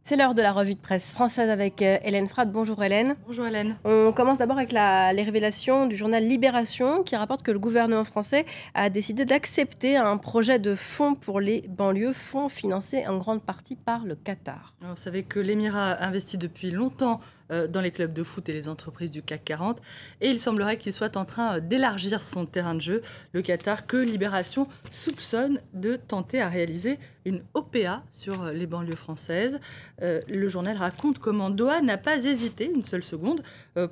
C'est l'heure de la revue de presse française avec Hélène Frade. Bonjour Hélène. Bonjour Hélène. On commence d'abord avec les révélations du journal Libération qui rapporte que le gouvernement français a décidé d'accepter un projet de fonds pour les banlieues, fonds financé en grande partie par le Qatar. Vous savez que l'Émirat investit depuis longtemps dans les clubs de foot et les entreprises du CAC 40 et il semblerait qu'il soit en train d'élargir son terrain de jeu, le Qatar que Libération soupçonne de tenter à réaliser une OPA sur les banlieues françaises. Le journal raconte comment Doha n'a pas hésité une seule seconde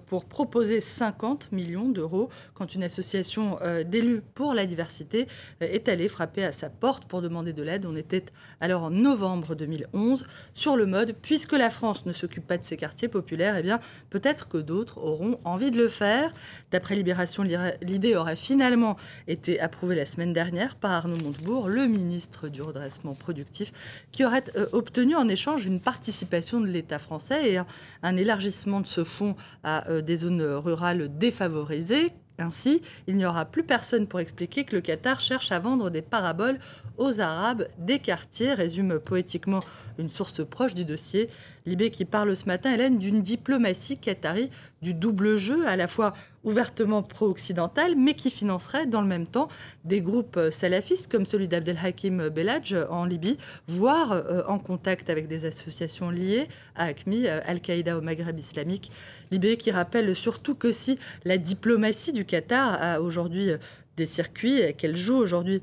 pour proposer 50 millions d'euros quand une association d'élus pour la diversité est allée frapper à sa porte pour demander de l'aide. On était alors en novembre 2011 sur le mode « Puisque la France ne s'occupe pas de ses quartiers populaires, eh bien, peut-être que d'autres auront envie de le faire ». D'après Libération, l'idée aurait finalement été approuvée la semaine dernière par Arnaud Montebourg, le ministre du redressement productif, qui aurait obtenu en échange une participation de l'État français et un élargissement de ce fonds à des zones rurales défavorisées. Ainsi, il n'y aura plus personne pour expliquer que le Qatar cherche à vendre des paraboles aux Arabes des quartiers, résume poétiquement une source proche du dossier. Libé qui parle ce matin, Hélène, d'une diplomatie qatari du double jeu, à la fois ouvertement pro-occidental, mais qui financerait dans le même temps des groupes salafistes comme celui d'Abdelhakim Belhadj en Libye, voire en contact avec des associations liées à AQMI, Al-Qaïda au Maghreb islamique. Libé qui rappelle surtout que si la diplomatie du Qatar a aujourd'hui des circuits, qu'elle joue aujourd'hui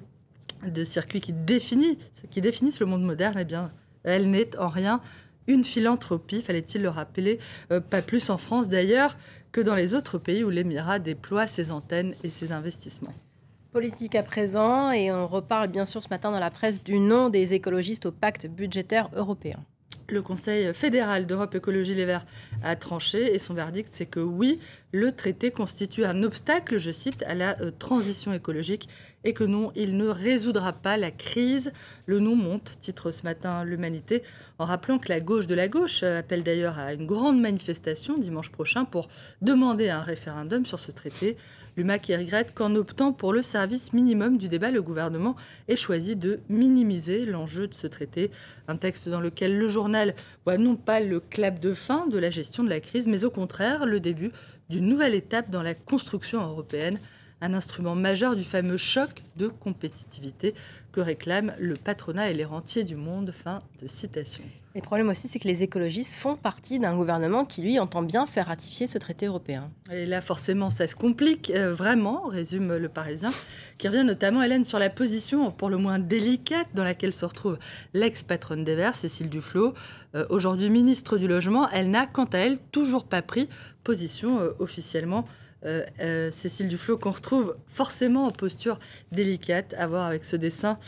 de circuits qui définissent le monde moderne, eh bien, elle n'est en rien une philanthropie, fallait-il le rappeler, pas plus en France d'ailleurs que dans les autres pays où l'Émirat déploie ses antennes et ses investissements. Politique à présent, et on reparle bien sûr ce matin dans la presse du nom des écologistes au pacte budgétaire européen. Le Conseil fédéral d'Europe Écologie Les Verts a tranché et son verdict, c'est que oui, le traité constitue un obstacle, je cite, à la transition écologique et que non, il ne résoudra pas la crise. Le nom monte, titre ce matin l'Humanité, en rappelant que la gauche de la gauche appelle d'ailleurs à une grande manifestation dimanche prochain pour demander un référendum sur ce traité. L'UMA qui regrette qu'en optant pour le service minimum du débat, le gouvernement ait choisi de minimiser l'enjeu de ce traité. Un texte dans lequel le journal voit non pas le clap de fin de la gestion de la crise, mais au contraire le début d'une nouvelle étape dans la construction européenne, un instrument majeur du fameux choc de compétitivité que réclament le patronat et les rentiers du monde. Fin de citation. Le problème aussi, c'est que les écologistes font partie d'un gouvernement qui, lui, entend bien faire ratifier ce traité européen. Et là, forcément, ça se complique vraiment, résume Le Parisien, qui revient notamment, Hélène, sur la position pour le moins délicate dans laquelle se retrouve l'ex-patronne des Verts, Cécile Duflot. Aujourd'hui ministre du Logement, elle n'a, quant à elle, toujours pas pris position officiellement. Cécile Duflot, qu'on retrouve forcément en posture délicate, à voir avec ce dessin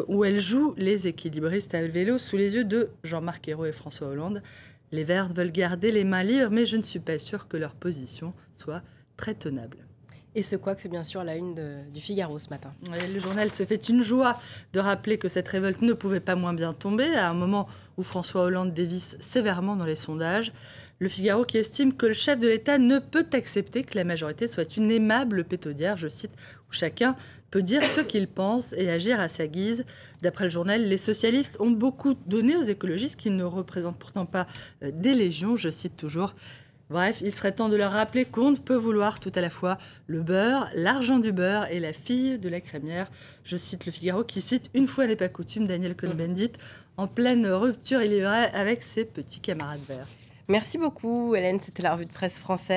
où elle joue les équilibristes à vélo sous les yeux de Jean-Marc Ayrault et François Hollande. Les Verts veulent garder les mains libres, mais je ne suis pas sûre que leur position soit très tenable. Et ce couac fait bien sûr la une du Figaro ce matin. Le journal se fait une joie de rappeler que cette révolte ne pouvait pas moins bien tomber à un moment où François Hollande dévisse sévèrement dans les sondages. Le Figaro qui estime que le chef de l'État ne peut accepter que la majorité soit une aimable pétaudière, je cite, où chacun peut dire ce qu'il pense et agir à sa guise. D'après le journal, les socialistes ont beaucoup donné aux écologistes qui ne représentent pourtant pas des légions, je cite toujours. Bref, il serait temps de leur rappeler qu'on ne peut vouloir tout à la fois le beurre, l'argent du beurre et la fille de la crémière. Je cite Le Figaro qui cite, une fois n'est pas coutume, Daniel Cohn-Bendit, en pleine rupture illivrée avec ses petits camarades verts. Merci beaucoup Hélène, c'était la revue de presse française.